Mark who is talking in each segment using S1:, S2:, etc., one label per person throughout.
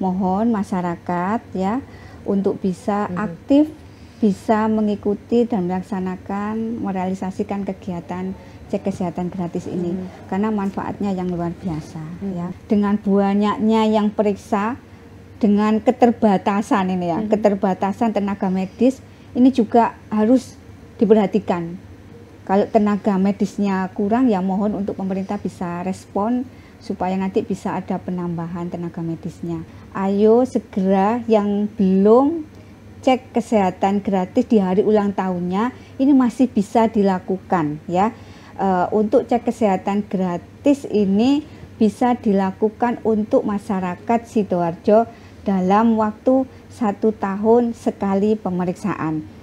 S1: mohon masyarakat ya untuk bisa aktif, bisa mengikuti dan melaksanakan, merealisasikan kegiatan cek kesehatan gratis ini karena manfaatnya yang luar biasa ya. Dengan banyaknya yang periksa, dengan keterbatasan ini ya, keterbatasan tenaga medis ini juga harus diperhatikan. Kalau tenaga medisnya kurang ya mohon untuk pemerintah bisa respon supaya nanti bisa ada penambahan tenaga medisnya. Ayo segera yang belum cek kesehatan gratis di hari ulang tahunnya ini masih bisa dilakukan ya. Untuk cek kesehatan gratis ini bisa dilakukan untuk masyarakat Sidoarjo dalam waktu 1 tahun sekali pemeriksaan.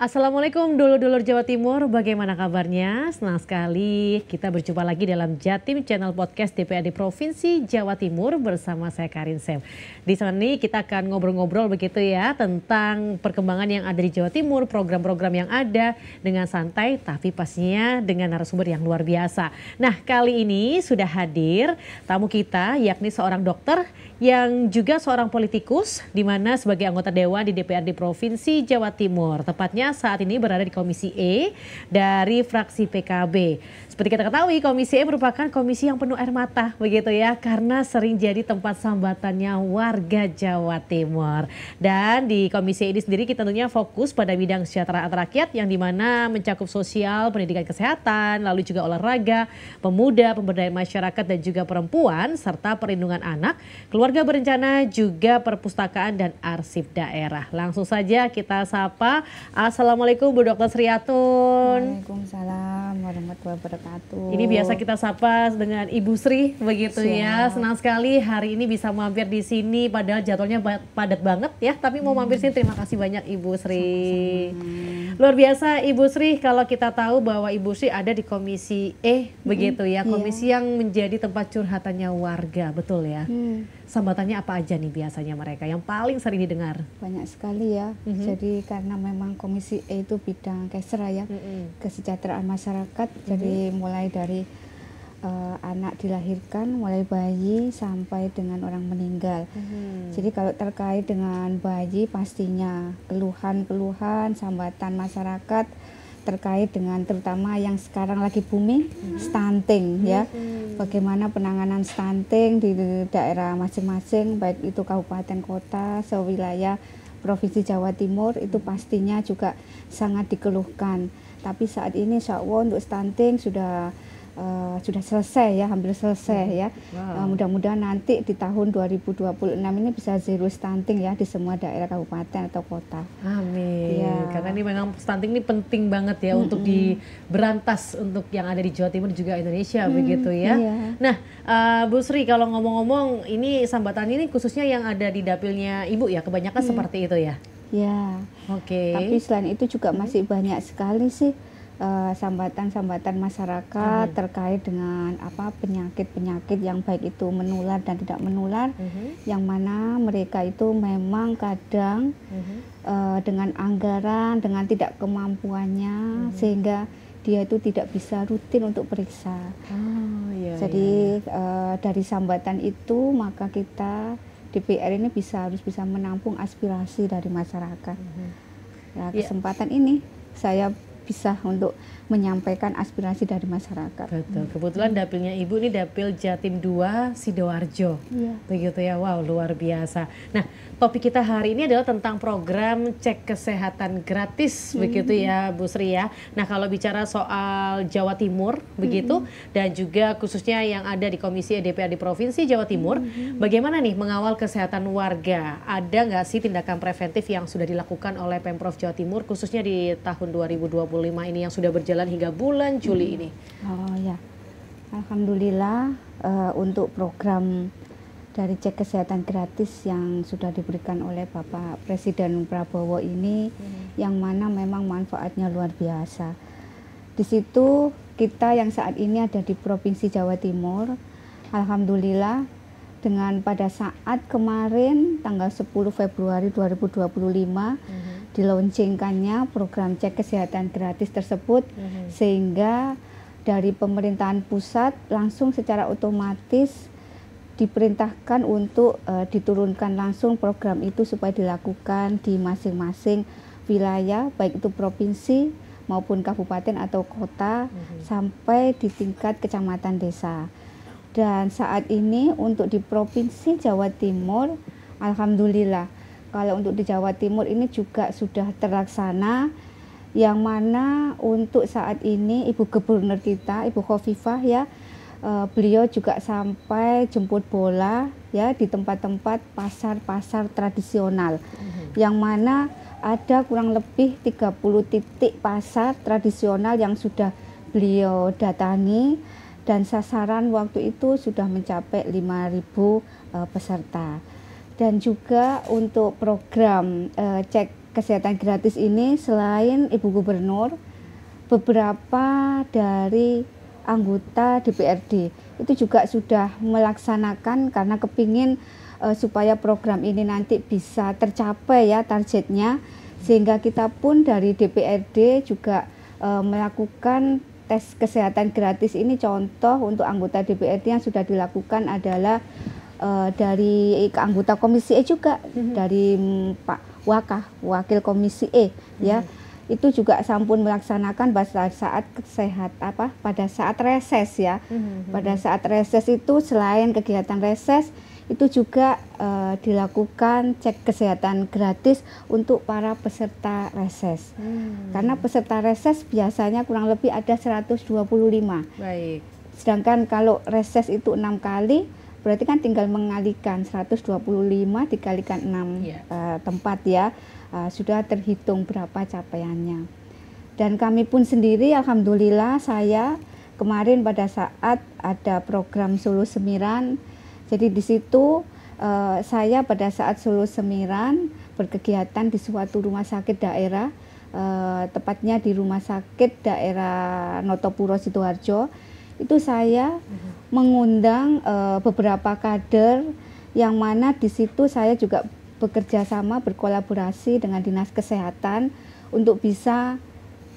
S2: Assalamualaikum dulur-dulur Jawa Timur, bagaimana kabarnya? Senang sekali kita berjumpa lagi dalam Jatim Channel Podcast DPRD Provinsi Jawa Timur bersama saya Karin Sem. Di sini kita akan ngobrol-ngobrol begitu ya tentang perkembangan yang ada di Jawa Timur, program-program yang ada dengan santai tapi pastinya dengan narasumber yang luar biasa. Nah, kali ini sudah hadir tamu kita yakni seorang dokter yang juga seorang politikus di mana sebagai anggota dewan di DPRD Provinsi Jawa Timur. Tepatnya saat ini berada di Komisi E dari fraksi PKB. Seperti kita ketahui, Komisi E merupakan komisi yang penuh air mata begitu ya karena sering jadi tempat sambatannya warga Jawa Timur. Dan di Komisi E ini sendiri kita tentunya fokus pada bidang kesejahteraan rakyat yang dimana mencakup sosial, pendidikan kesehatan, lalu juga olahraga, pemuda, pemberdayaan masyarakat dan juga perempuan serta perlindungan anak, keluarga berencana, juga perpustakaan dan arsip daerah. Langsung saja kita sapa. Assalamualaikum Bu Dr. Sriatun.
S1: Waalaikumsalam warahmatullahi wabarakatuh.
S2: Ini biasa kita sapa dengan Ibu Sri begitu ya. Senang sekali hari ini bisa mampir di sini padahal jadwalnya padat banget ya. Tapi mau mampir sini terima kasih banyak Ibu Sri. Sama-sama. Luar biasa Ibu Sri, kalau kita tahu bahwa Ibu Sri ada di Komisi E begitu ya. Komisi yang menjadi tempat curhatannya warga, betul ya. Sambatannya apa aja nih biasanya mereka yang paling sering didengar?
S1: Banyak sekali ya. Jadi karena memang Komisi E itu bidang kesra ya, kesejahteraan masyarakat. Jadi mulai dari anak dilahirkan, mulai bayi sampai dengan orang meninggal. Jadi kalau terkait dengan bayi pastinya keluhan-keluhan, sambatan masyarakat terkait dengan terutama yang sekarang lagi booming, stunting ya. Bagaimana penanganan stunting di daerah masing-masing, baik itu kabupaten kota, sewilayah Provinsi Jawa Timur itu pastinya juga sangat dikeluhkan. Tapi saat ini insya Allah untuk stunting sudah selesai ya, hampir selesai ya. Mudah-mudahan nanti di tahun 2026 ini bisa zero stunting ya di semua daerah kabupaten atau kota.
S2: Amin. Ya. Karena ini memang stunting ini penting banget ya untuk diberantas untuk yang ada di Jawa Timur juga Indonesia begitu ya. Iya. Nah, Bu Sri kalau ngomong-ngomong ini sambatan ini khususnya yang ada di dapilnya Ibu ya, kebanyakan seperti itu ya.
S1: Ya.
S2: Oke.
S1: Tapi selain itu juga masih banyak sekali sih sambatan-sambatan masyarakat terkait dengan penyakit-penyakit yang baik itu menular dan tidak menular, yang mana mereka itu memang kadang dengan anggaran, dengan tidak kemampuannya sehingga dia itu tidak bisa rutin untuk periksa. Jadi dari sambatan itu maka kita DPR ini harus bisa menampung aspirasi dari masyarakat. Nah, kesempatan ini saya bisa untuk menyampaikan aspirasi dari masyarakat.
S2: Betul. Kebetulan dapilnya Ibu ini dapil Jatim 2 Sidoarjo. Begitu ya. Wow, luar biasa. Nah, topik kita hari ini adalah tentang program cek kesehatan gratis begitu ya Bu Sri ya. Nah, kalau bicara soal Jawa Timur begitu dan juga khususnya yang ada di Komisi DPRD Provinsi Jawa Timur, bagaimana nih mengawal kesehatan warga? Ada nggak sih tindakan preventif yang sudah dilakukan oleh Pemprov Jawa Timur khususnya di tahun 2025 ini yang sudah berjalan hingga bulan Juli ini?
S1: Oh ya, alhamdulillah untuk program dari cek kesehatan gratis yang sudah diberikan oleh Bapak Presiden Prabowo ini, yang mana memang manfaatnya luar biasa. Di situ kita yang saat ini ada di Provinsi Jawa Timur, alhamdulillah dengan pada saat kemarin tanggal 10 Februari 2025 dilaunchingkannya program cek kesehatan gratis tersebut, sehingga dari pemerintahan pusat langsung secara otomatis diperintahkan untuk diturunkan langsung program itu supaya dilakukan di masing-masing wilayah, baik itu provinsi maupun kabupaten atau kota, sampai di tingkat kecamatan desa. Dan saat ini untuk di Provinsi Jawa Timur, alhamdulillah, kalau untuk di Jawa Timur ini juga sudah terlaksana, yang mana untuk saat ini Ibu Gubernur kita, Ibu Khofifah ya, beliau juga sampai jemput bola ya di tempat-tempat pasar-pasar tradisional, yang mana ada kurang lebih 30 titik pasar tradisional yang sudah beliau datangi, dan sasaran waktu itu sudah mencapai 5.000 peserta. Dan juga untuk program cek kesehatan gratis ini, selain Ibu Gubernur, beberapa dari anggota DPRD itu juga sudah melaksanakan, karena kepingin supaya program ini nanti bisa tercapai ya targetnya, sehingga kita pun dari DPRD juga melakukan tes kesehatan gratis ini. Contoh untuk anggota DPRD yang sudah dilakukan adalah dari anggota Komisi E juga, dari Pak Wakil Komisi E ya, itu juga sampun melaksanakan pada saat reses ya. Pada saat reses itu, selain kegiatan reses, itu juga dilakukan cek kesehatan gratis untuk para peserta reses. Karena peserta reses biasanya kurang lebih ada 125.
S2: Baik.
S1: Sedangkan kalau reses itu 6 kali, berarti kan tinggal mengalikan 125 dikalikan 6 tempat ya. Sudah terhitung berapa capaiannya. Dan kami pun sendiri, alhamdulillah, saya kemarin pada saat ada program Solo Semiran, jadi di situ saya pada saat Solo Semiran berkegiatan di suatu rumah sakit daerah, tepatnya di rumah sakit daerah Notopuro Sidoarjo. Itu saya mengundang beberapa kader, yang mana di situ saya juga bekerja sama, berkolaborasi dengan Dinas Kesehatan untuk bisa,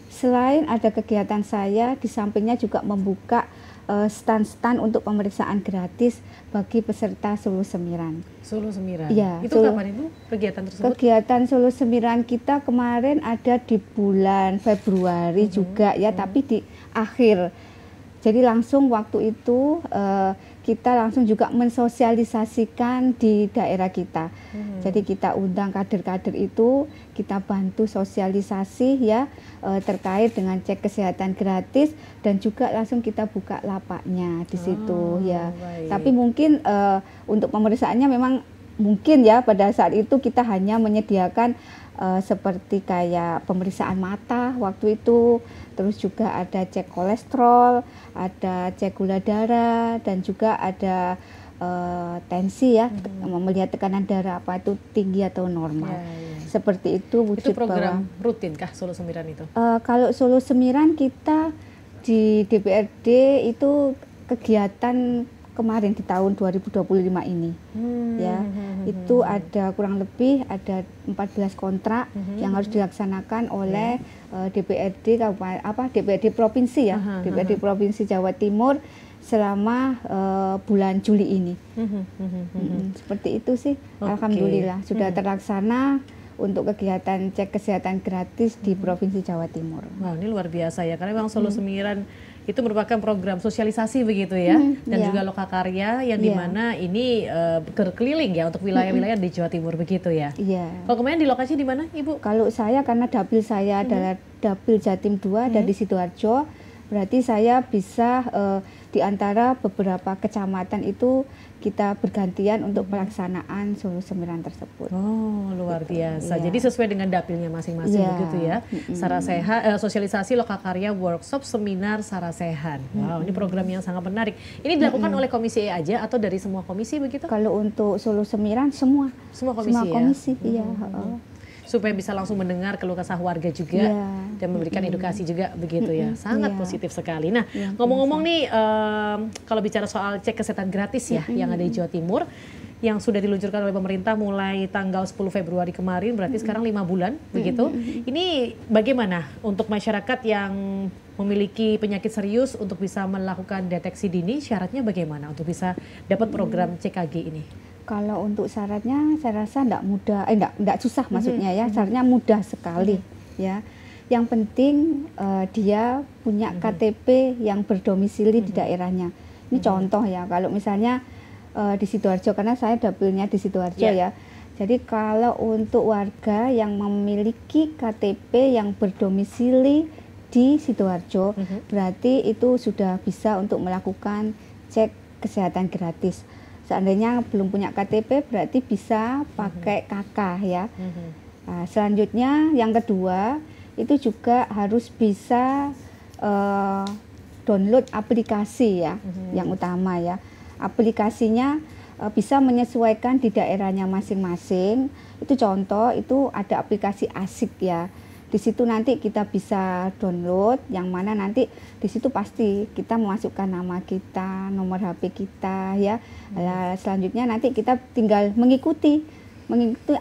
S1: selain ada kegiatan saya, di sampingnya juga membuka stand-stand untuk pemeriksaan gratis bagi peserta Solo Semiran.
S2: Solo Semiran?
S1: Ya,
S2: itu kapan itu kegiatan tersebut?
S1: Kegiatan Solo Semiran kita kemarin ada di bulan Februari juga ya, tapi di akhir. Jadi langsung waktu itu kita langsung juga mensosialisasikan di daerah kita. Jadi kita undang kader-kader itu, kita bantu sosialisasi ya terkait dengan cek kesehatan gratis, dan juga langsung kita buka lapaknya di situ ya.
S2: Baik.
S1: Tapi mungkin untuk pemeriksaannya memang mungkin ya pada saat itu kita hanya menyediakan seperti kayak pemeriksaan mata waktu itu, terus juga ada cek kolesterol, ada cek gula darah, dan juga ada tensi ya, melihat tekanan darah apa itu tinggi atau normal. Seperti itu wujud.
S2: Itu program rutin kah Solo Semiran itu?
S1: Kalau Solo Semiran kita di DPRD itu kegiatan kemarin di tahun 2025 ini ya, itu ada kurang lebih ada 14 kontrak yang harus dilaksanakan oleh DPRD DPRD provinsi ya, DPRD Provinsi Jawa Timur selama bulan Juli ini. Seperti itu sih. Alhamdulillah sudah terlaksana untuk kegiatan cek kesehatan gratis di Provinsi Jawa Timur.
S2: Wah, ini luar biasa ya, karena memang Solo Semiran itu merupakan program sosialisasi begitu ya, dan juga lokakarya yang dimana ini berkeliling ya untuk wilayah-wilayah di Jawa Timur begitu ya. Kalau kemarin di lokasi di mana Ibu?
S1: Kalau saya, karena dapil saya adalah dapil Jatim 2 dan di Sidoarjo, berarti saya bisa di antara beberapa kecamatan itu kita bergantian untuk pelaksanaan Solo Semiran tersebut.
S2: Oh, luar biasa. Jadi sesuai dengan dapilnya masing-masing begitu ya. Sarasehan, sosialisasi lokakarya, workshop, seminar Sarasehan. Wow, ini program yang sangat menarik. Ini dilakukan oleh Komisi E aja atau dari semua komisi begitu?
S1: Kalau untuk Solo Semiran semua komisi,
S2: semua komisi
S1: ya.
S2: Supaya bisa langsung mendengar keluh kesah warga juga dan memberikan edukasi juga begitu ya. Sangat positif sekali. Nah, ngomong-ngomong nih, kalau bicara soal cek kesehatan gratis ya yang ada di Jawa Timur, yang sudah diluncurkan oleh pemerintah mulai tanggal 10 Februari kemarin, berarti sekarang 5 bulan begitu. Ini bagaimana untuk masyarakat yang memiliki penyakit serius untuk bisa melakukan deteksi dini, syaratnya bagaimana untuk bisa dapat program CKG ini?
S1: Kalau untuk syaratnya saya rasa enggak mudah, enggak susah maksudnya ya, syaratnya mudah sekali ya. Yang penting dia punya KTP yang berdomisili di daerahnya. Ini contoh ya, kalau misalnya di Sidoarjo, karena saya dapilnya di Sidoarjo ya. Jadi kalau untuk warga yang memiliki KTP yang berdomisili di Sidoarjo, berarti itu sudah bisa untuk melakukan cek kesehatan gratis. Seandainya belum punya KTP berarti bisa pakai KK ya. Nah, selanjutnya yang kedua itu juga harus bisa download aplikasi ya, yang utama ya. Aplikasinya bisa menyesuaikan di daerahnya masing-masing. Itu contoh, itu ada aplikasi Asik ya. Di situ nanti kita bisa download, yang mana nanti di situ pasti kita memasukkan nama kita, nomor HP kita ya. Selanjutnya nanti kita tinggal mengikuti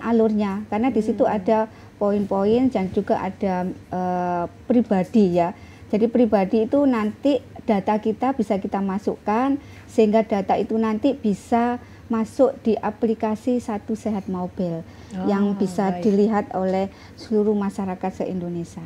S1: alurnya, karena di situ ada poin-poin dan juga ada pribadi ya. Jadi pribadi itu nanti data kita bisa kita masukkan, sehingga data itu nanti bisa masuk di aplikasi Satu Sehat Mobile yang bisa dilihat oleh seluruh masyarakat se-Indonesia.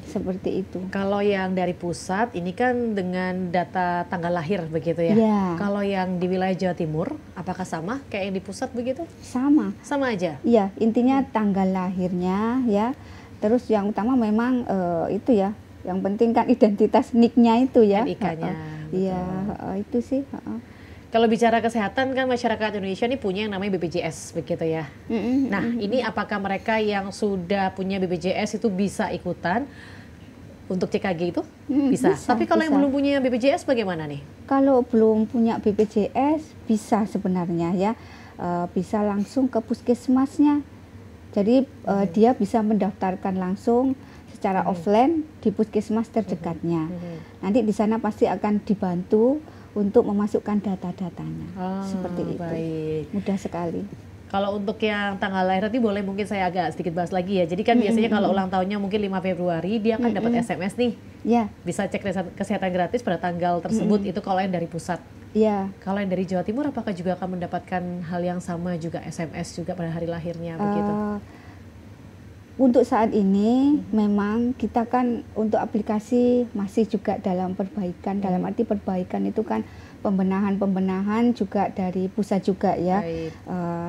S1: Seperti itu.
S2: Kalau yang dari pusat ini kan dengan data tanggal lahir begitu ya. Kalau yang di wilayah Jawa Timur apakah sama kayak yang di pusat begitu?
S1: Sama.
S2: Sama aja.
S1: Iya, intinya tanggal lahirnya ya. Terus yang utama memang itu ya. Yang penting kan identitas NIK-nya itu ya.
S2: NIK-nya.
S1: Iya, itu sih.
S2: Kalau bicara kesehatan kan masyarakat Indonesia ini punya yang namanya BPJS begitu ya. Nah, ini apakah mereka yang sudah punya BPJS itu bisa ikutan untuk CKG itu? Bisa. Tapi kalau yang belum punya BPJS bagaimana nih?
S1: Kalau belum punya BPJS bisa sebenarnya ya. Bisa langsung ke puskesmasnya. Jadi dia bisa mendaftarkan langsung secara offline di puskesmas terdekatnya. Nanti di sana pasti akan dibantu untuk memasukkan data-datanya. Seperti itu.
S2: Baik.
S1: Mudah sekali.
S2: Kalau untuk yang tanggal lahir nanti boleh mungkin saya agak sedikit bahas lagi ya. Jadi kan biasanya kalau ulang tahunnya mungkin 5 Februari dia akan dapat SMS nih.
S1: Ya.
S2: Bisa cek kesehatan gratis pada tanggal tersebut, itu kalau yang dari pusat.
S1: Ya.
S2: Kalau yang dari Jawa Timur apakah juga akan mendapatkan hal yang sama juga, SMS juga pada hari lahirnya begitu?
S1: Untuk saat ini memang kita kan untuk aplikasi masih juga dalam perbaikan. Dalam arti perbaikan itu kan pembenahan juga dari pusat juga ya.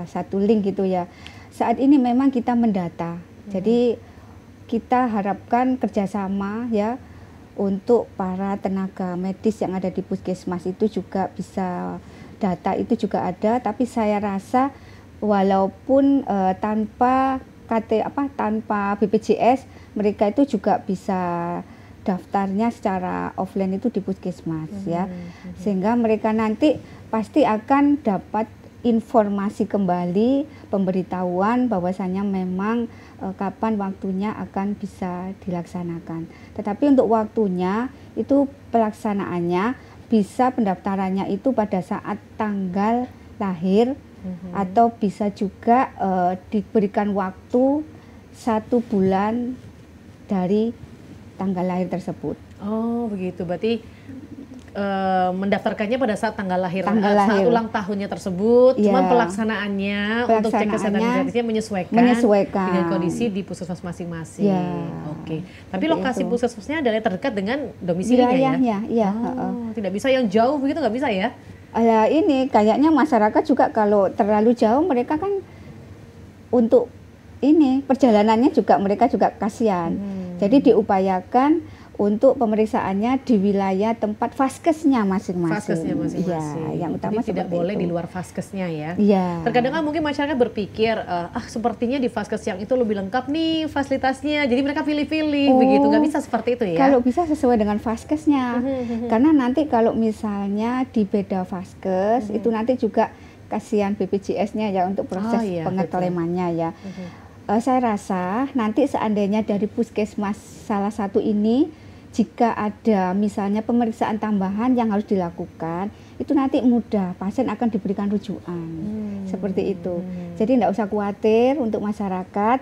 S1: Satu link gitu ya. Saat ini memang kita mendata. Jadi kita harapkan kerjasama ya untuk para tenaga medis yang ada di puskesmas itu juga bisa, data itu juga ada. Tapi saya rasa walaupun tanpa tanpa BPJS, mereka itu juga bisa daftarnya secara offline itu di puskesmas ya. Sehingga mereka nanti pasti akan dapat informasi kembali, pemberitahuan bahwasanya memang kapan waktunya akan bisa dilaksanakan. Tetapi untuk waktunya itu pelaksanaannya bisa pendaftarannya itu pada saat tanggal lahir, atau bisa juga diberikan waktu 1 bulan dari tanggal lahir tersebut.
S2: Oh begitu, berarti mendaftarkannya pada saat tanggal lahir, saat ulang tahunnya tersebut. Cuman pelaksanaannya untuk cek kesehatan gratisnya menyesuaikan dengan kondisi di puskesmas masing-masing. Oke. Tapi lokasi puskesmasnya adalah terdekat dengan domisilinya ya? Tidak bisa yang jauh begitu, nggak bisa ya?
S1: Ini kayaknya masyarakat juga kalau terlalu jauh mereka kan untuk ini perjalanannya juga mereka juga kasihan. Jadi diupayakan untuk pemeriksaannya di wilayah tempat vaskesnya masing-masing. Ya, yang utama
S2: jadi tidak boleh di luar vaskesnya ya.
S1: Iya.
S2: Terkadang kan mungkin masyarakat berpikir, sepertinya di vaskes yang itu lebih lengkap nih fasilitasnya. Jadi mereka pilih-pilih begitu, nggak bisa seperti itu ya?
S1: Kalau bisa sesuai dengan vaskesnya. Karena nanti kalau misalnya di beda vaskes, itu nanti juga kasihan BPJS-nya ya untuk proses pengeklemannya ya. Saya rasa nanti seandainya dari puskesmas salah satu ini, jika ada misalnya pemeriksaan tambahan yang harus dilakukan, itu nanti mudah, pasien akan diberikan rujukan. Seperti itu. Jadi tidak usah khawatir untuk masyarakat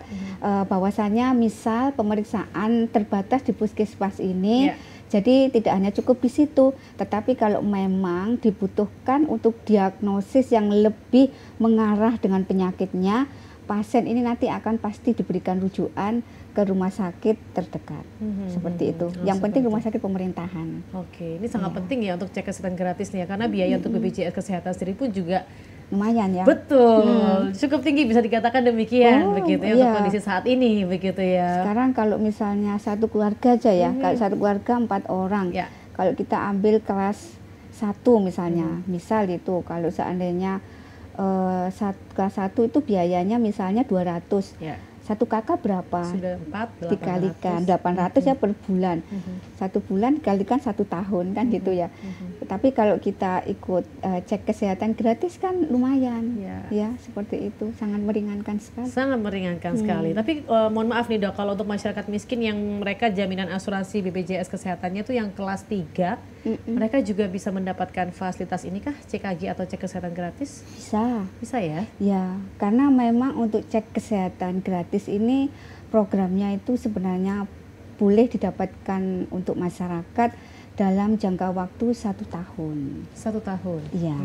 S1: bahwasannya misal pemeriksaan terbatas di puskesmas ini, jadi tidak hanya cukup di situ, tetapi kalau memang dibutuhkan untuk diagnosis yang lebih mengarah dengan penyakitnya, pasien ini nanti akan pasti diberikan rujukan ke rumah sakit terdekat. Seperti itu. Yang penting rumah sakit pemerintahan.
S2: Oke, ini sangat penting ya untuk cek kesehatan gratis nih ya, karena biaya untuk BPJS Kesehatan sendiri pun juga
S1: lumayan ya.
S2: Betul, cukup tinggi bisa dikatakan demikian begitu ya untuk kondisi saat ini begitu ya.
S1: Sekarang kalau misalnya satu keluarga aja ya, kalau satu keluarga 4 orang, kalau kita ambil kelas 1 misalnya, misal itu kalau seandainya kelas 1 itu biayanya misalnya 200. Satu kakak berapa?
S2: Sudah 4,
S1: dikalikan 800 ya per bulan. 1 bulan dikalikan 1 tahun kan gitu ya. Tapi kalau kita ikut cek kesehatan gratis kan lumayan. Ya, seperti itu. Sangat meringankan sekali.
S2: Sangat meringankan sekali. Tapi mohon maaf nih Dok, kalau untuk masyarakat miskin yang mereka jaminan asuransi BPJS Kesehatannya itu yang kelas 3, mereka juga bisa mendapatkan fasilitas ini kah? CKG atau cek kesehatan gratis?
S1: Bisa.
S2: Bisa ya?
S1: Ya, karena memang untuk cek kesehatan gratis ini programnya itu sebenarnya boleh didapatkan untuk masyarakat dalam jangka waktu 1 tahun.
S2: 1 tahun?
S1: Iya.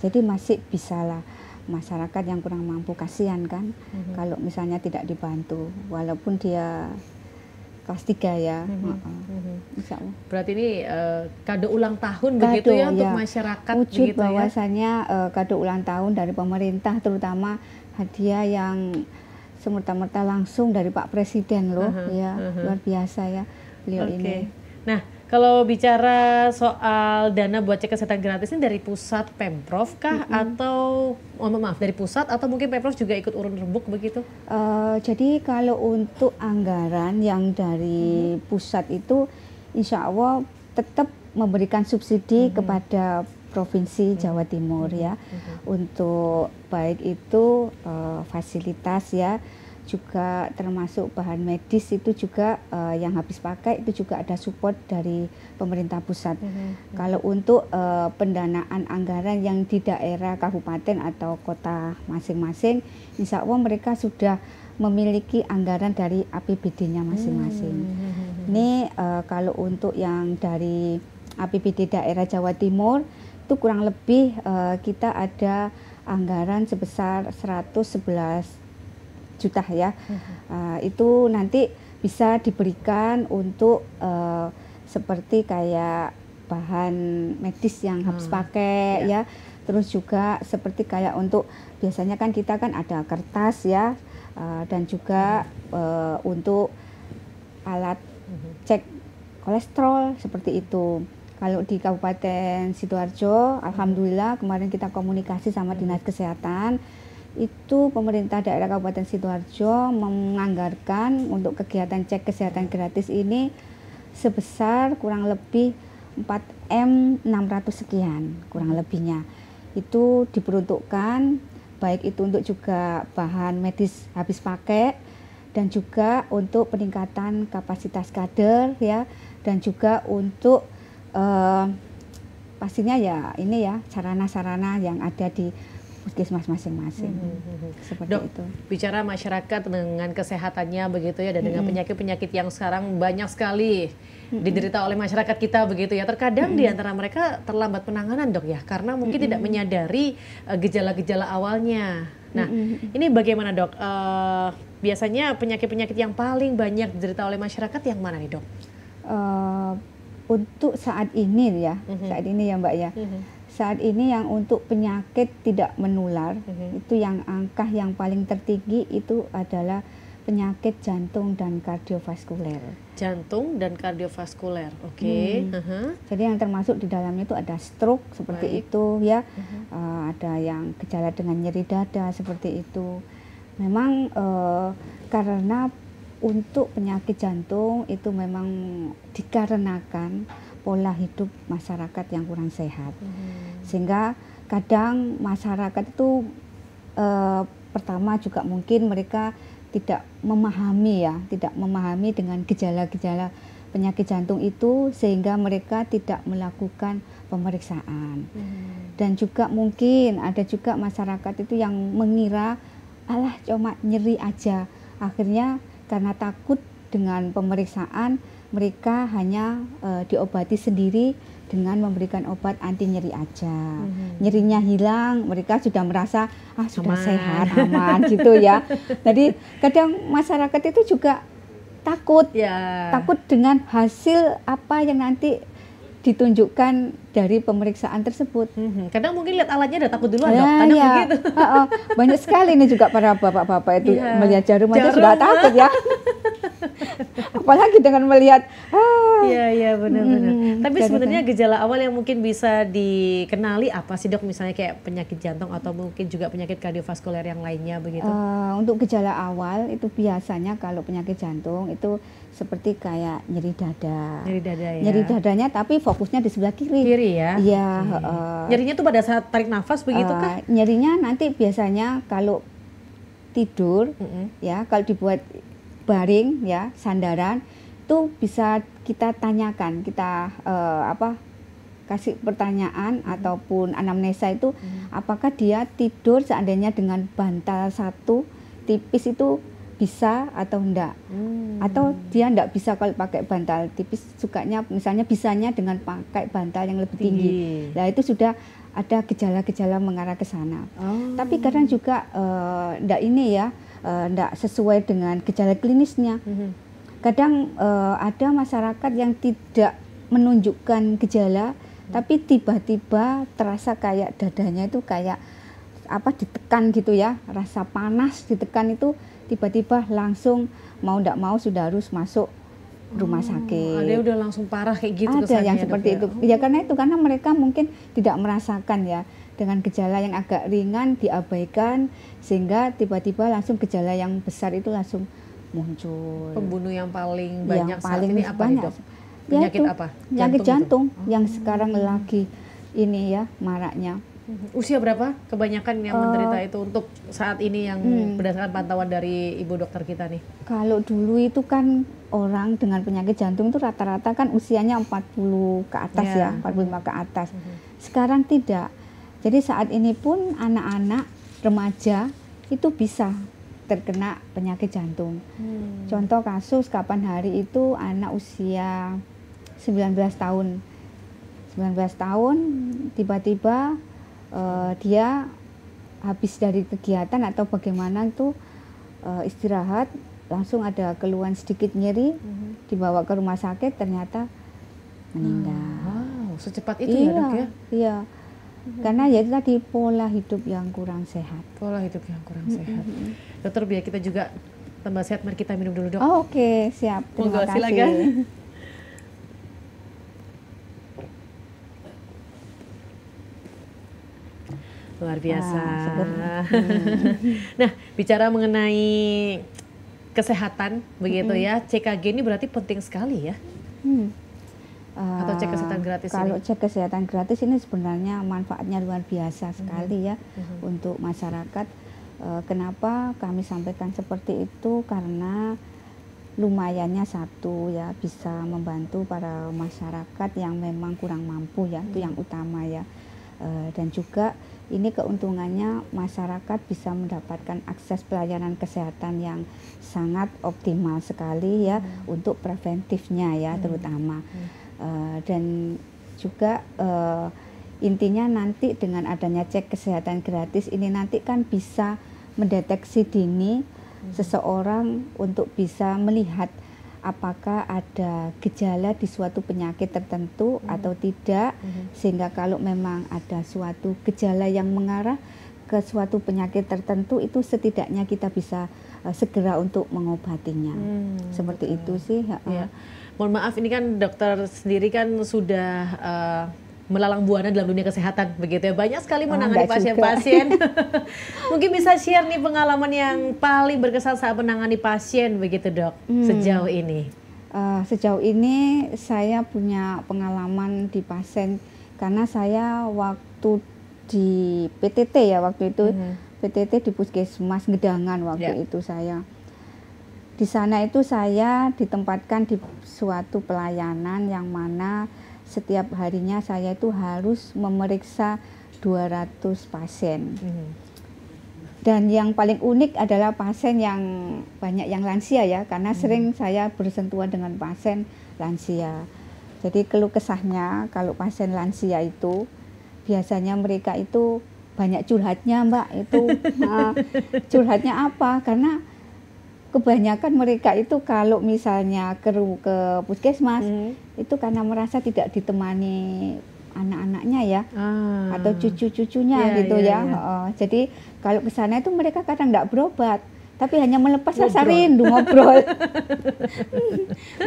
S1: Jadi masih bisa lah masyarakat yang kurang mampu, kasihan kan kalau misalnya tidak dibantu walaupun dia kelas 3 ya. Insya Allah.
S2: Berarti ini kado ulang tahun begitu ya untuk masyarakat.
S1: Wujud
S2: begitu
S1: bahwasannya kado ulang tahun dari pemerintah, terutama hadiah yang semerta-merta langsung dari Pak Presiden loh, luar biasa ya beliau ini.
S2: Nah, kalau bicara soal dana buat cek kesehatan gratis ini dari pusat Pemprov kah atau maaf dari pusat atau mungkin Pemprov juga ikut urun rembuk begitu?
S1: Jadi kalau untuk anggaran yang dari pusat itu insya Allah tetap memberikan subsidi kepada Provinsi Jawa Timur ya, untuk baik itu fasilitas ya, juga termasuk bahan medis itu juga yang habis pakai itu juga ada support dari pemerintah pusat. Kalau untuk pendanaan anggaran yang di daerah kabupaten atau kota masing-masing, insya Allah mereka sudah memiliki anggaran dari APBD-nya masing-masing. Ini kalau untuk yang dari APBD daerah Jawa Timur itu kurang lebih kita ada anggaran sebesar 111 juta ya. Itu nanti bisa diberikan untuk seperti kayak bahan medis yang habis pakai ya. Terus juga seperti kayak untuk biasanya kan kita kan ada kertas ya, dan juga untuk alat cek kolesterol seperti itu. Kalau di Kabupaten Sidoarjo, alhamdulillah kemarin kita komunikasi sama Dinas Kesehatan, itu pemerintah daerah Kabupaten Sidoarjo menganggarkan untuk kegiatan cek kesehatan gratis ini sebesar kurang lebih 4M 600 sekian kurang lebihnya. Itu diperuntukkan baik itu untuk juga bahan medis habis pakai dan juga untuk peningkatan kapasitas kader ya, dan juga untuk pastinya ya ini ya sarana-sarana yang ada di puskesmas masing-masing. Seperti
S2: Dok,
S1: itu.
S2: Bicara masyarakat dengan kesehatannya begitu ya, dan dengan penyakit-penyakit yang sekarang banyak sekali diderita oleh masyarakat kita begitu ya. Terkadang di antara mereka terlambat penanganan Dok ya, karena mungkin tidak menyadari gejala-gejala awalnya. Nah, ini bagaimana Dok? Biasanya penyakit-penyakit yang paling banyak diderita oleh masyarakat yang mana nih Dok?
S1: Untuk saat ini ya, saat ini ya Mbak ya. Saat ini yang untuk penyakit tidak menular, itu yang angka yang paling tertinggi itu adalah penyakit jantung dan kardiovaskuler.
S2: Jantung dan kardiovaskuler, oke.
S1: Jadi yang termasuk di dalamnya itu ada stroke seperti itu ya, ada yang gejala dengan nyeri dada seperti itu. Memang karena untuk penyakit jantung itu memang dikarenakan pola hidup masyarakat yang kurang sehat, sehingga kadang masyarakat itu pertama juga mungkin mereka tidak memahami dengan gejala-gejala penyakit jantung itu, sehingga mereka tidak melakukan pemeriksaan. Dan juga mungkin ada juga masyarakat itu yang mengira alah cuma nyeri aja, akhirnya karena takut dengan pemeriksaan mereka hanya diobati sendiri dengan memberikan obat anti nyeri aja. Nyerinya hilang, mereka sudah merasa sudah sehat, aman gitu ya. Jadi kadang masyarakat itu juga takut dengan hasil apa yang nanti ditunjukkan dari pemeriksaan tersebut.
S2: Kadang mungkin lihat alatnya udah takut duluan, Dok. Kadang begitu.
S1: Banyak sekali ini juga para bapak-bapak itu melihat jarum aja sudah takut ya. Apalagi dengan melihat
S2: Iya benar-benar. Tapi sebenarnya gejala awal yang mungkin bisa dikenali apa sih, Dok? Misalnya kayak penyakit jantung atau mungkin juga penyakit kardiovaskuler yang lainnya begitu.
S1: Untuk gejala awal itu biasanya kalau penyakit jantung itu seperti kayak nyeri dada.
S2: Nyeri dada ya.
S1: Nyeri dadanya tapi fokusnya di sebelah kiri.
S2: Kiri ya.
S1: Iya,
S2: nyerinya tuh pada saat tarik nafas begitu kah?
S1: Nyerinya nanti biasanya kalau tidur ya, kalau dibuat baring ya, sandaran itu bisa kita tanyakan, kita kasih pertanyaan ataupun anamnesa itu apakah dia tidur seandainya dengan bantal satu tipis itu bisa atau enggak, atau dia enggak bisa kalau pakai bantal tipis, sukanya misalnya bisanya dengan pakai bantal yang lebih tinggi. Nah itu sudah ada gejala-gejala mengarah ke sana. Tapi kadang juga enggak sesuai dengan gejala klinisnya. Kadang ada masyarakat yang tidak menunjukkan gejala, tapi tiba-tiba terasa kayak dadanya itu kayak ditekan gitu ya, rasa panas ditekan itu tiba-tiba langsung mau enggak mau sudah harus masuk rumah sakit.
S2: Ada yang udah langsung parah kayak gitu.
S1: Ada yang seperti itu. Ya karena mereka mungkin tidak merasakan ya, dengan gejala yang agak ringan diabaikan sehingga tiba-tiba langsung gejala yang besar itu langsung muncul.
S2: Pembunuh yang paling banyak saat
S1: paling
S2: ini apa nih, Dok? Penyakit apa?
S1: Penyakit jantung yang sekarang lagi ini ya maraknya.
S2: Usia berapa kebanyakan yang menderita itu untuk saat ini yang berdasarkan pantauan dari ibu dokter kita nih?
S1: Kalau dulu itu kan orang dengan penyakit jantung itu rata-rata kan usianya 40 ke atas ya, 45 ke atas. Sekarang tidak. Jadi saat ini pun anak-anak remaja itu bisa terkena penyakit jantung. Contoh kasus kapan hari itu anak usia 19 tahun. 19 tahun tiba-tiba dia habis dari kegiatan atau bagaimana itu istirahat, langsung ada keluhan sedikit nyeri, dibawa ke rumah sakit, ternyata meninggal.
S2: Wow, secepat itu ya, Dok ya?
S1: Iya, karena ya itu tadi pola hidup yang kurang sehat.
S2: Pola hidup yang kurang sehat. Dokter, biar kita juga tambah sehat, mari kita minum dulu, Dok.
S1: Oke, siap. Terima kasih.
S2: Silakan. Luar biasa. Nah, bicara mengenai kesehatan begitu ya, CKG ini berarti penting sekali ya? Atau cek kesehatan gratis
S1: kalau
S2: ini?
S1: Cek kesehatan gratis ini sebenarnya manfaatnya luar biasa sekali ya untuk masyarakat. Kenapa kami sampaikan seperti itu? Karena lumayannya satu ya, bisa membantu para masyarakat yang memang kurang mampu ya, itu yang utama ya. Dan juga ini keuntungannya masyarakat bisa mendapatkan akses pelayanan kesehatan yang sangat optimal sekali ya, untuk preventifnya ya terutama. Dan juga intinya nanti dengan adanya cek kesehatan gratis ini nanti kan bisa mendeteksi dini seseorang untuk bisa melihat apakah ada gejala di suatu penyakit tertentu atau tidak, sehingga kalau memang ada suatu gejala yang mengarah ke suatu penyakit tertentu itu setidaknya kita bisa segera untuk mengobatinya. Seperti itu sih.
S2: Ya. Mohon maaf, ini kan dokter sendiri kan sudah melalang buana dalam dunia kesehatan begitu ya, banyak sekali menangani pasien-pasien. Mungkin bisa share nih pengalaman yang paling berkesan saat menangani pasien begitu, Dok, sejauh ini.
S1: Sejauh ini saya punya pengalaman di pasien karena saya waktu di PTT ya waktu itu, PTT di Puskesmas Gedangan waktu itu saya. Di sana itu saya ditempatkan di suatu pelayanan yang mana setiap harinya saya itu harus memeriksa 200 pasien. Dan yang paling unik adalah pasien yang banyak yang lansia ya, karena sering saya bersentuhan dengan pasien lansia. Jadi keluh kesahnya kalau pasien lansia itu biasanya mereka itu banyak curhatnya Mbak, itu curhatnya apa? Karena kebanyakan mereka itu kalau misalnya ke puskesmas itu karena merasa tidak ditemani anak-anaknya ya, atau cucu-cucunya gitu ya. Jadi kalau ke sana itu mereka kadang tidak berobat, tapi hanya melepas rasa rindu, ngobrol.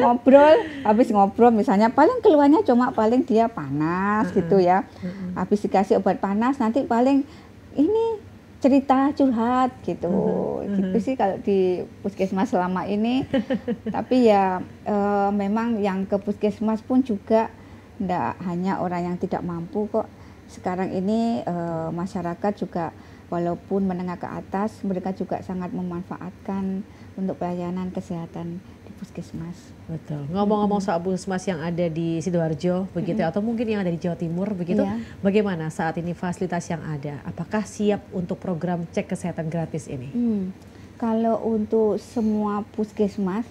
S1: Ngobrol, habis ngobrol misalnya paling keluarnya cuma paling dia panas gitu ya. Habis dikasih obat panas nanti paling ini cerita curhat gitu. Gitu sih kalau di puskesmas selama ini. Tapi ya memang yang ke puskesmas pun juga tidak hanya orang yang tidak mampu kok. Sekarang ini masyarakat juga walaupun menengah ke atas, mereka juga sangat memanfaatkan untuk pelayanan kesehatan di puskesmas.
S2: Betul. Ngomong-ngomong soal puskesmas yang ada di Sidoarjo begitu atau mungkin yang ada di Jawa Timur begitu, bagaimana saat ini fasilitas yang ada? Apakah siap untuk program cek kesehatan gratis ini?
S1: Kalau untuk semua puskesmas,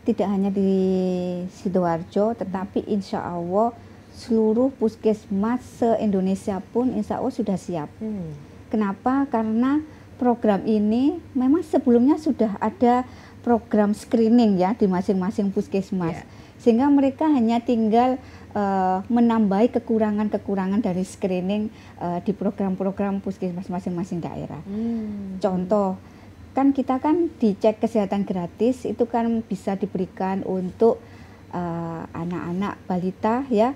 S1: tidak hanya di Sidoarjo, tetapi insya Allah seluruh puskesmas se-Indonesia pun insya Allah sudah siap. Kenapa? Karena program ini memang sebelumnya sudah ada program screening ya di masing-masing puskesmas. Sehingga mereka hanya tinggal menambahi kekurangan-kekurangan dari screening di program-program puskesmas masing-masing daerah. Contoh, kan kita kan dicek kesehatan gratis itu kan bisa diberikan untuk anak-anak balita ya,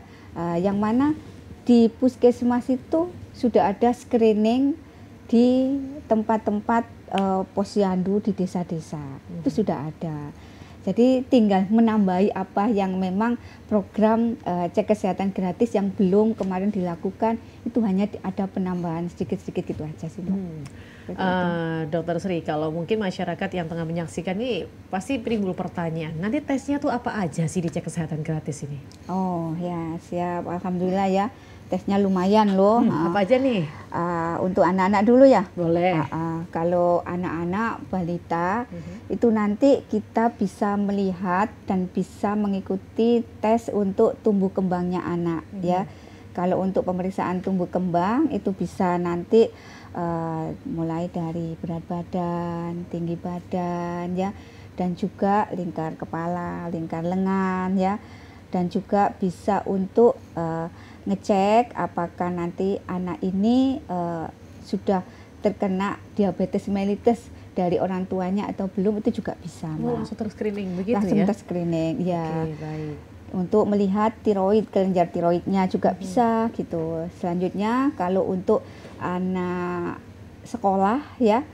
S1: yang mana di puskesmas itu sudah ada screening di tempat-tempat posyandu di desa-desa, itu sudah ada. Jadi tinggal menambahi apa yang memang program cek kesehatan gratis yang belum kemarin dilakukan, itu hanya ada penambahan sedikit-sedikit gitu aja sih.
S2: Dokter Sri, kalau mungkin masyarakat yang tengah menyaksikan ini pasti timbul pertanyaan, nanti tesnya tuh apa aja sih di cek kesehatan gratis ini?
S1: Oh ya, siap, alhamdulillah ya. Tesnya lumayan loh.
S2: Apa aja nih?
S1: Untuk anak-anak dulu ya.
S2: Boleh.
S1: Kalau anak-anak balita itu nanti kita bisa melihat dan bisa mengikuti tes untuk tumbuh kembangnya anak ya. Kalau untuk pemeriksaan tumbuh kembang itu bisa nanti mulai dari berat badan, tinggi badan ya, dan juga lingkar kepala, lingkar lengan ya, dan juga bisa untuk ngecek apakah nanti anak ini sudah terkena diabetes mellitus dari orang tuanya atau belum, itu juga bisa.
S2: Langsung ter-screening begitu
S1: langsung
S2: ya?
S1: Langsung ter-screening ya.
S2: Oke, baik.
S1: Untuk melihat tiroid, kelenjar tiroidnya juga bisa gitu. Selanjutnya kalau untuk anak sekolah ya,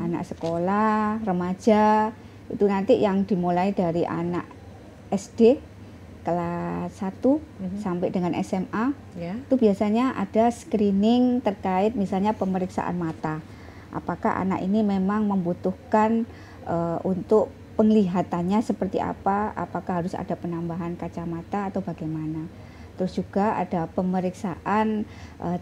S1: anak sekolah, remaja, itu nanti yang dimulai dari anak SD kelas 1 sampai dengan SMA, itu biasanya ada screening terkait misalnya pemeriksaan mata. Apakah anak ini memang membutuhkan untuk penglihatannya seperti apa, apakah harus ada penambahan kacamata atau bagaimana. Terus juga ada pemeriksaan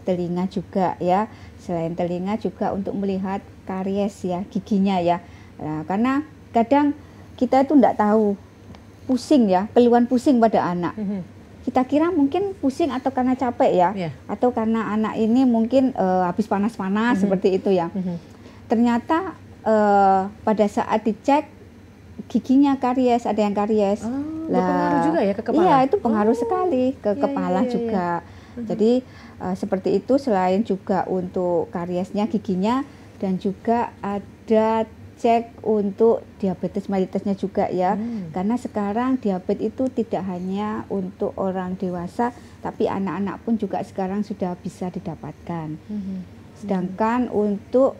S1: telinga juga ya, selain telinga juga untuk melihat karies ya, giginya ya. Nah, karena kadang kita itu tidak tahu, pusing ya, keluhan pusing pada anak. Kita kira mungkin pusing atau karena capek ya, atau karena anak ini mungkin habis panas-panas seperti itu ya. Ternyata pada saat dicek giginya karies, ada yang karies.
S2: Berpengaruh juga ya ke kepala?
S1: Iya, itu pengaruh sekali ke kepala juga. Jadi seperti itu, selain juga untuk kariesnya, giginya, dan juga ada cek untuk diabetes mellitusnya juga ya, karena sekarang diabetes itu tidak hanya untuk orang dewasa, tapi anak-anak pun juga sekarang sudah bisa didapatkan. Sedangkan untuk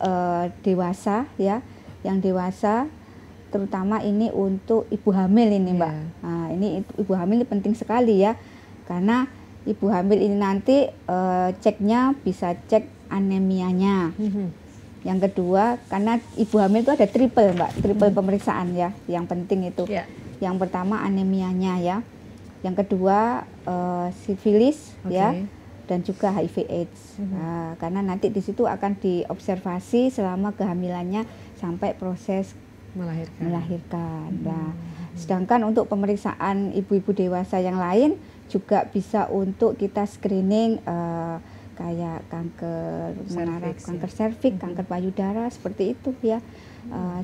S1: dewasa ya, yang dewasa terutama ini untuk ibu hamil ini Mbak. Nah, ini ibu hamil ini penting sekali ya, karena ibu hamil ini nanti ceknya bisa cek anemianya. Yang kedua, karena ibu hamil itu ada triple Mbak, triple pemeriksaan ya, yang penting itu. Yang pertama anemianya ya, yang kedua sifilis ya, dan juga HIV/AIDS. Nah, karena nanti di situ akan diobservasi selama kehamilannya sampai proses melahirkan. Nah, sedangkan untuk pemeriksaan ibu-ibu dewasa yang lain juga bisa untuk kita screening kayak kanker menara, kanker serviks, kanker payudara seperti itu ya.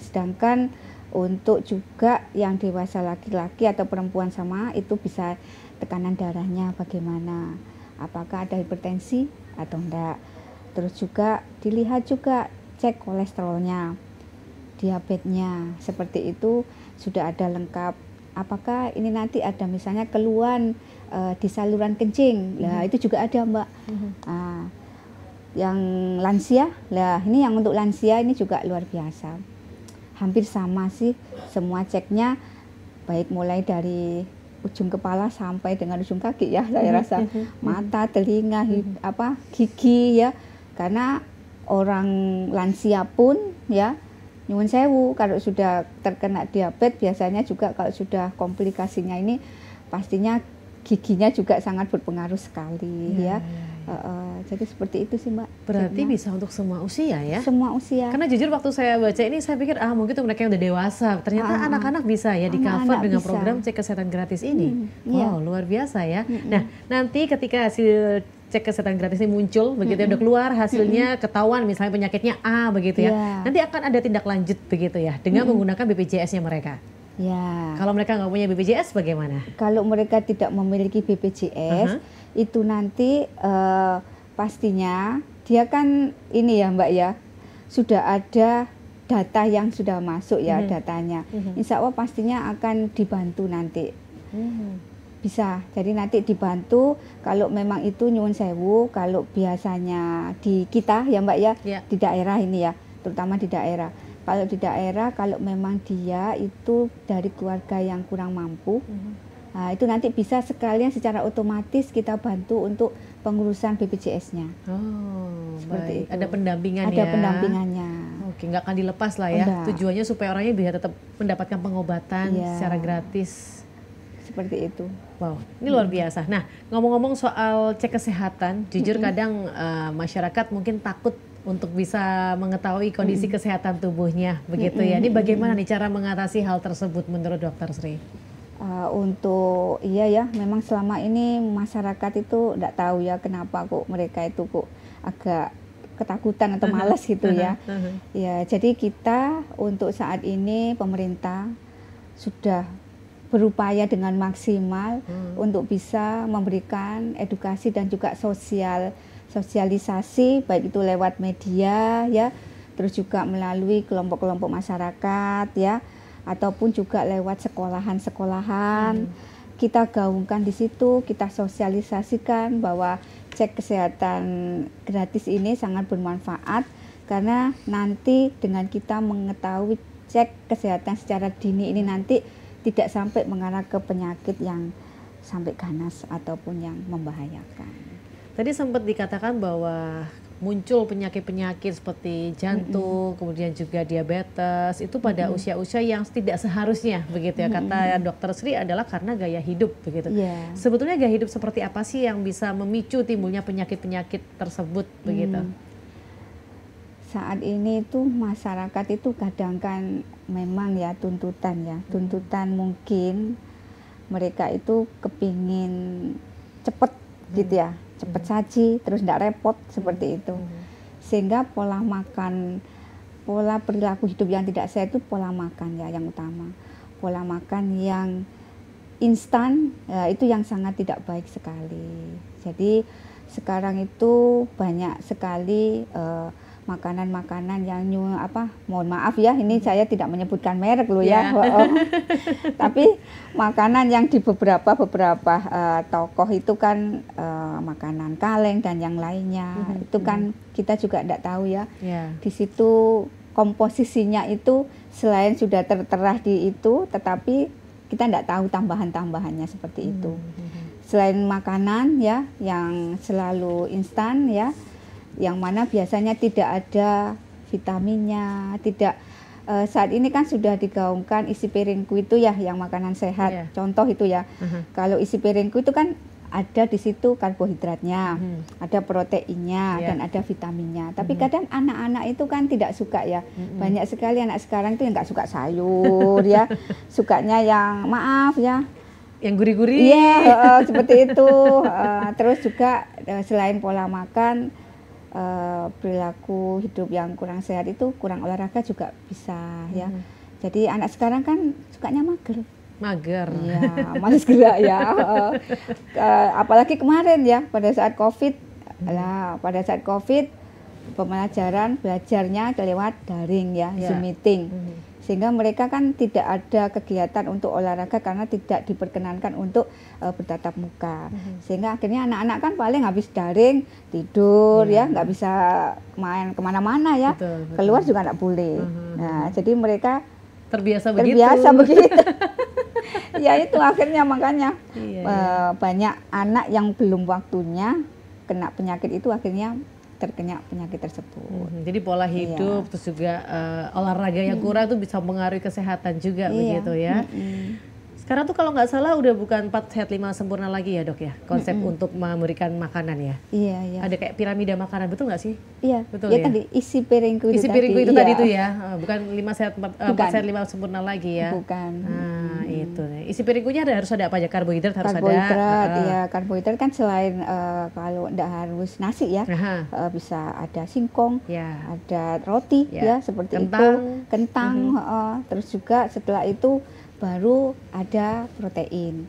S1: Sedangkan untuk juga yang dewasa laki-laki atau perempuan sama itu bisa tekanan darahnya bagaimana, apakah ada hipertensi atau enggak. Terus juga dilihat juga cek kolesterolnya, diabetesnya, seperti itu sudah ada lengkap. Apakah ini nanti ada misalnya keluhan di saluran kencing, nah itu juga ada Mbak. Yang lansia, lah ini yang untuk lansia ini juga luar biasa. Hampir sama sih semua ceknya, baik mulai dari ujung kepala sampai dengan ujung kaki ya, saya rasa mata, telinga, gigi ya. Karena orang lansia pun ya, nyuwun sewu kalau sudah terkena diabetes biasanya juga kalau sudah komplikasinya ini pastinya giginya juga sangat berpengaruh sekali ya. Jadi seperti itu sih Mbak.
S2: Berarti bisa untuk semua usia ya?
S1: Semua usia.
S2: Karena jujur waktu saya baca ini saya pikir mungkin itu mereka yang udah dewasa. Ternyata anak-anak bisa ya di cover dengan program cek kesehatan gratis ini. Wow, luar biasa ya. Nah, nanti ketika hasil cek kesehatan gratis ini muncul begitu ya, udah keluar hasilnya, ketahuan misalnya penyakitnya A begitu ya. Nanti akan ada tindak lanjut begitu ya dengan menggunakan BPJS-nya mereka.
S1: Ya.
S2: Kalau mereka nggak punya BPJS bagaimana?
S1: Kalau mereka tidak memiliki BPJS, itu nanti pastinya dia kan ini ya Mbak ya, sudah ada data yang sudah masuk ya datanya. Insya Allah pastinya akan dibantu nanti. Bisa, jadi nanti dibantu kalau memang itu nyuwun sewu, kalau biasanya di kita ya Mbak ya, di daerah ini ya, terutama di daerah. Kalau di daerah, kalau memang dia itu dari keluarga yang kurang mampu, nah, itu nanti bisa sekalian secara otomatis kita bantu untuk pengurusan BPJS-nya.
S2: Oh,
S1: seperti
S2: baik.
S1: itu.
S2: Ada pendampingannya.
S1: Ada pendampingannya.
S2: Oke, nggak akan dilepas lah ya. Tujuannya supaya orangnya bisa tetap mendapatkan pengobatan secara gratis.
S1: Seperti itu.
S2: Wow, ini luar biasa. Nah, ngomong-ngomong soal cek kesehatan, jujur kadang masyarakat mungkin takut untuk bisa mengetahui kondisi kesehatan tubuhnya, begitu ya. Ini bagaimana nih cara mengatasi hal tersebut menurut Dokter Sri?
S1: Untuk iya ya, memang selama ini masyarakat itu tidak tahu ya kenapa kok mereka itu kok agak ketakutan atau malas gitu ya. Ya, jadi kita untuk saat ini pemerintah sudah berupaya dengan maksimal untuk bisa memberikan edukasi dan juga sosialisasi, baik itu lewat media ya, terus juga melalui kelompok-kelompok masyarakat ya, ataupun juga lewat sekolahan-sekolahan. Kita gaungkan di situ, kita sosialisasikan bahwa cek kesehatan gratis ini sangat bermanfaat, karena nanti dengan kita mengetahui cek kesehatan secara dini ini nanti tidak sampai mengarah ke penyakit yang sampai ganas ataupun yang membahayakan.
S2: Tadi sempat dikatakan bahwa muncul penyakit-penyakit seperti jantung, kemudian juga diabetes, itu pada usia-usia yang tidak seharusnya, begitu ya. Kata Dokter Sri adalah karena gaya hidup, begitu. Sebetulnya gaya hidup seperti apa sih yang bisa memicu timbulnya penyakit-penyakit tersebut, begitu?
S1: Saat ini tuh masyarakat itu kadang kan memang ya tuntutan mungkin mereka itu kepingin cepet gitu ya, cepet saji, terus tidak repot seperti itu, sehingga pola perilaku hidup yang tidak sehat itu pola makan ya yang utama, pola makan yang instan ya, itu yang sangat tidak baik sekali. Jadi sekarang itu banyak sekali makanan-makanan yang mohon maaf ya, ini saya tidak menyebutkan merek loh ya. Tapi makanan yang di beberapa tokoh itu kan makanan kaleng dan yang lainnya, itu kan kita juga tidak tahu ya. Di situ komposisinya itu selain sudah tertera di itu, tetapi kita tidak tahu tambahan-tambahannya seperti itu. Selain makanan ya yang selalu instan ya, yang mana biasanya tidak ada vitaminnya, tidak saat ini kan sudah digaungkan isi piringku itu ya yang makanan sehat. Contoh itu ya. Kalau isi piringku itu kan ada di situ karbohidratnya, ada proteinnya dan ada vitaminnya. Tapi kadang anak-anak itu kan tidak suka ya. Banyak sekali anak sekarang itu yang nggak suka sayur ya. Sukanya yang maaf ya,
S2: yang gurih-gurih.
S1: Iya, seperti itu. Terus juga selain pola makan, perilaku hidup yang kurang sehat itu, kurang olahraga juga bisa ya. Jadi anak sekarang kan sukanya mager. Iya, malas gerak ya. Apalagi kemarin ya pada saat COVID. Pada saat COVID pembelajaran belajarnya lewat daring ya, Zoom meeting. Sehingga mereka kan tidak ada kegiatan untuk olahraga karena tidak diperkenankan untuk bertatap muka. Sehingga akhirnya anak-anak kan paling habis daring tidur ya, nggak bisa main kemana-mana ya. Betul. Keluar juga nggak boleh. Nah, jadi mereka
S2: terbiasa
S1: begitu. Ya itu akhirnya makanya banyak anak yang belum waktunya kena penyakit itu akhirnya terkena penyakit tersebut.
S2: Jadi pola hidup terus juga olahraga yang kurang itu bisa mempengaruhi kesehatan juga begitu ya. Sekarang tuh kalau nggak salah udah bukan 4 sehat 5 sempurna lagi ya dok ya, konsep untuk memberikan makanan ya.
S1: Iya.
S2: Ada kayak piramida makanan, betul nggak sih?
S1: Iya.
S2: Betul
S1: ya. Tadi isi piringku
S2: itu tadi itu ya, bukan 5 sehat 4 sehat 5 sempurna lagi ya.
S1: Bukan.
S2: Nah itu nih, isi piringkunya harus ada apa aja? Karbohidrat harus
S1: ada. Iya, karbohidrat kan selain kalau nggak harus nasi ya, bisa ada singkong, ada roti ya seperti kentang, terus juga setelah itu baru ada protein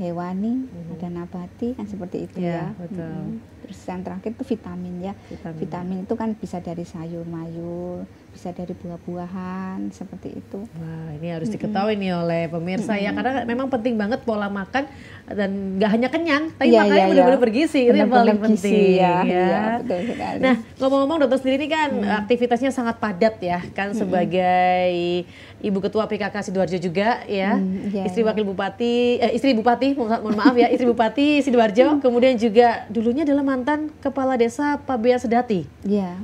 S1: hewani, ada nabati kan seperti itu ya.
S2: Betul.
S1: Terus yang terakhir itu vitamin ya. Vitamin itu kan bisa dari sayur mayur, bisa dari buah-buahan seperti itu.
S2: Wah, ini harus diketahui nih oleh pemirsa ya, karena memang penting banget pola makan dan nggak hanya kenyang, tapi makannya benar-benar bergizi, itu yang paling penting ya.
S1: Betul sekali.
S2: Nah, ngomong-ngomong dokter sendiri ini kan aktivitasnya sangat padat ya, kan sebagai Ibu Ketua PKK Sidoarjo juga ya, istri Wakil Bupati, istri Bupati, mohon maaf ya, istri Bupati Sidoarjo, kemudian juga dulunya adalah mantan Kepala Desa Pabean Sedati.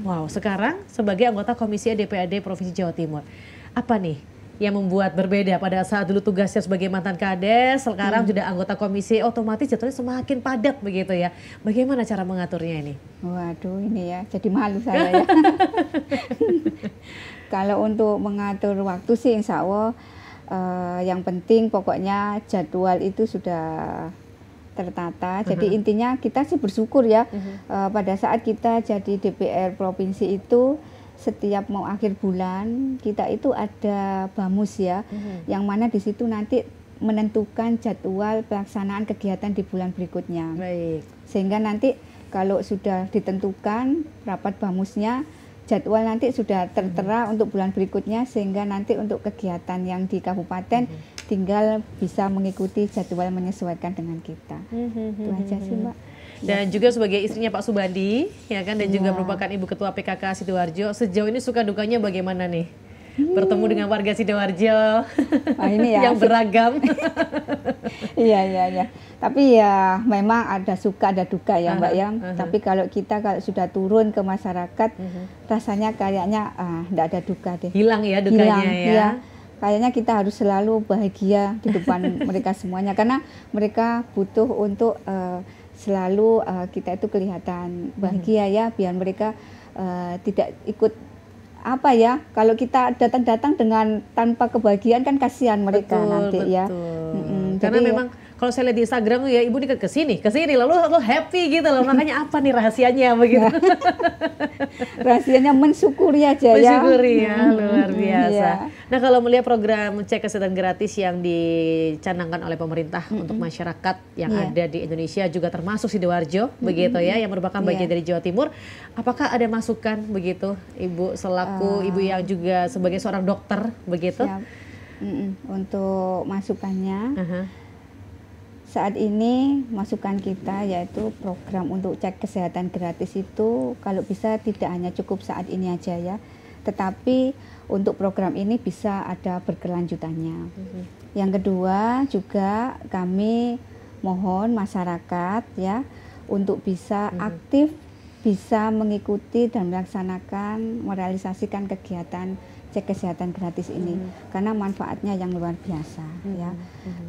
S2: Wow, sekarang sebagai anggota Komisi DPRD Provinsi Jawa Timur. Apa nih yang membuat berbeda pada saat dulu tugasnya sebagai mantan Kades, sekarang sudah anggota komisi, otomatis jatuhnya semakin padat begitu ya. Bagaimana cara mengaturnya ini?
S1: Waduh, ini ya jadi malu saya ya. Kalau untuk mengatur waktu sih insya Allah yang penting pokoknya jadwal itu sudah tertata. Jadi intinya kita sih bersyukur ya pada saat kita jadi DPR provinsi itu setiap mau akhir bulan kita itu ada bamus ya, yang mana di situ nanti menentukan jadwal pelaksanaan kegiatan di bulan berikutnya. Sehingga nanti kalau sudah ditentukan rapat bamusnya, jadwal nanti sudah tertera untuk bulan berikutnya, sehingga nanti untuk kegiatan yang di kabupaten tinggal bisa mengikuti jadwal menyesuaikan dengan kita. Itu aja sih Mbak.
S2: Dan juga sebagai istrinya Pak Subandi, ya kan, dan juga merupakan Ibu Ketua PKK Sidoarjo. Sejauh ini suka dukanya bagaimana nih? Bertemu dengan warga Sidoarjo
S1: ini ya,
S2: yang beragam.
S1: Iya. Tapi ya memang ada suka ada duka ya Mbak ya. Tapi kalau kita sudah turun ke masyarakat, rasanya kayaknya enggak ada duka deh.
S2: Hilang ya dukanya ya.
S1: Kayaknya kita harus selalu bahagia di depan mereka semuanya, karena mereka butuh untuk selalu kita itu kelihatan bahagia ya, biar mereka tidak ikut apa ya, kalau kita datang-datang dengan tanpa kebahagiaan kan kasihan mereka nanti ya.
S2: Karena
S1: jadi,
S2: memang kalau saya lihat di Instagram ya, ibu nih kesini lalu lo happy gitu loh, makanya apa nih rahasianya begitu?
S1: Rahasianya mensyukuri aja ya.
S2: Mensyukuri ya, luar biasa. Nah kalau melihat program cek kesehatan gratis yang dicanangkan oleh pemerintah untuk masyarakat yang ada di Indonesia, juga termasuk Sidoarjo begitu ya, yang merupakan bagian dari Jawa Timur, apakah ada masukan begitu Ibu selaku Ibu yang juga sebagai seorang dokter begitu?
S1: Untuk masukannya, saat ini masukan kita yaitu program untuk cek kesehatan gratis itu kalau bisa tidak hanya cukup saat ini aja ya, tetapi untuk program ini bisa ada berkelanjutannya. Yang kedua juga kami mohon masyarakat ya untuk bisa aktif, bisa mengikuti dan melaksanakan merealisasikan kegiatan cek kesehatan gratis ini karena manfaatnya yang luar biasa ya.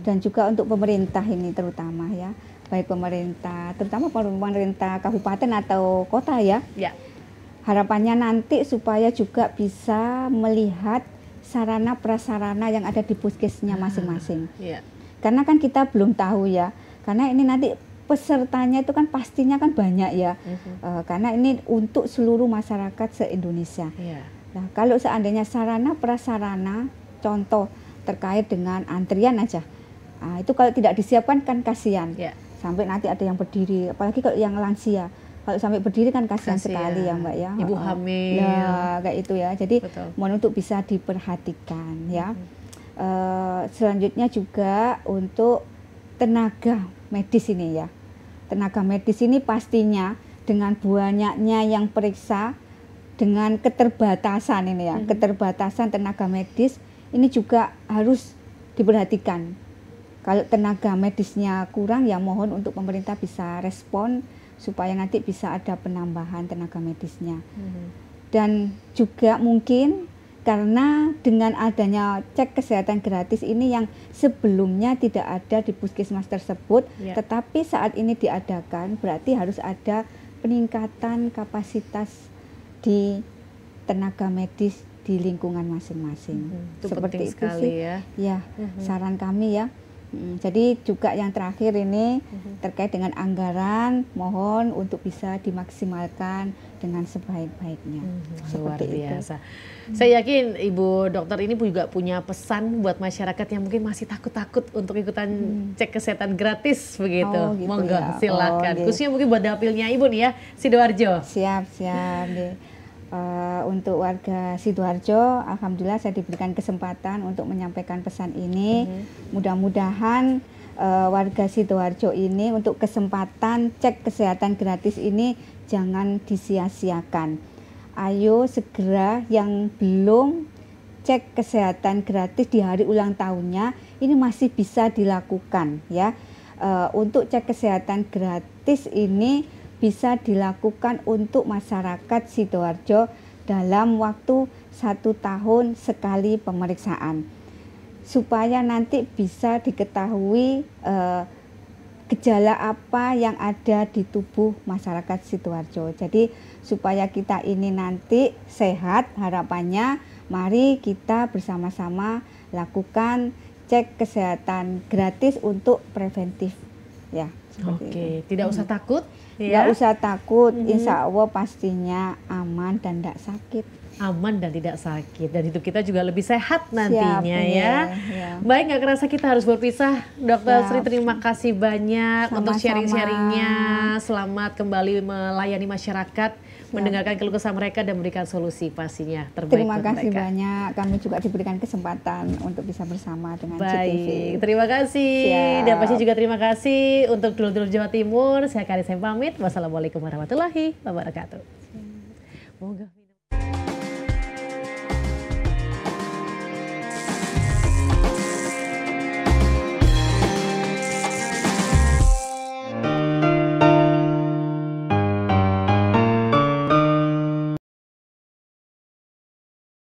S1: Dan juga untuk pemerintah ini terutama ya, baik pemerintah terutama pemerintah kabupaten atau kota ya. Harapannya nanti supaya juga bisa melihat sarana prasarana yang ada di puskesnya masing-masing. Karena kan kita belum tahu ya, karena ini nanti pesertanya itu kan pastinya kan banyak ya, karena ini untuk seluruh masyarakat se-Indonesia. Nah, kalau seandainya sarana prasarana, contoh terkait dengan antrian aja, itu kalau tidak disiapkan kan kasihan, sampai nanti ada yang berdiri, apalagi kalau yang lansia. Kalau sampai berdiri kan kasihan sekali ya Mbak ya.
S2: Ibu hamil.
S1: Ya kayak itu ya. Jadi mohon untuk bisa diperhatikan ya. Selanjutnya juga untuk tenaga medis ini ya. Tenaga medis ini pastinya dengan banyaknya yang periksa, dengan keterbatasan ini ya, keterbatasan tenaga medis ini juga harus diperhatikan. Kalau tenaga medisnya kurang ya mohon untuk pemerintah bisa respon supaya nanti bisa ada penambahan tenaga medisnya. Dan juga mungkin karena dengan adanya cek kesehatan gratis ini yang sebelumnya tidak ada di puskesmas tersebut, tetapi saat ini diadakan, berarti harus ada peningkatan kapasitas di tenaga medis di lingkungan masing-masing. Seperti itu sih ya, saran kami ya. Jadi juga yang terakhir ini terkait dengan anggaran, mohon untuk bisa dimaksimalkan dengan sebaik-baiknya.
S2: Luar biasa. Saya yakin Ibu Dokter ini juga punya pesan buat masyarakat yang mungkin masih takut-takut untuk ikutan cek kesehatan gratis begitu.
S1: Gitu
S2: monggo
S1: ya.
S2: silakan. Khususnya mungkin buat dapilnya Ibu nih ya, Sidoarjo.
S1: Siap. Untuk warga Sidoarjo, alhamdulillah saya diberikan kesempatan untuk menyampaikan pesan ini. Mudah-mudahan warga Sidoarjo ini untuk kesempatan cek kesehatan gratis ini jangan disia-siakan. Ayo segera yang belum cek kesehatan gratis di hari ulang tahunnya ini masih bisa dilakukan ya. Untuk cek kesehatan gratis ini bisa dilakukan untuk masyarakat Sidoarjo dalam waktu 1 tahun sekali pemeriksaan supaya nanti bisa diketahui gejala apa yang ada di tubuh masyarakat Sidoarjo. Jadi supaya kita ini nanti sehat, harapannya mari kita bersama-sama lakukan cek kesehatan gratis untuk preventif ya.
S2: Oke, tidak usah takut.
S1: Nggak usah takut, insya Allah pastinya aman dan tidak sakit.
S2: Aman dan tidak sakit, dan hidup kita juga lebih sehat nantinya.
S1: Ya.
S2: Baik, nggak kerasa kita harus berpisah. Dokter Sri, terima kasih banyak untuk sharing-sharingnya. Selamat kembali melayani masyarakat, mendengarkan keluh kesah mereka dan memberikan solusi pastinya terbaik.
S1: Terima kasih banyak, kami juga diberikan kesempatan untuk bisa bersama dengan CTV.
S2: Terima kasih. Dan pasti juga terima kasih untuk dulur-dulur Jawa Timur. Saya Karin Sem pamit. Wassalamualaikum warahmatullahi wabarakatuh.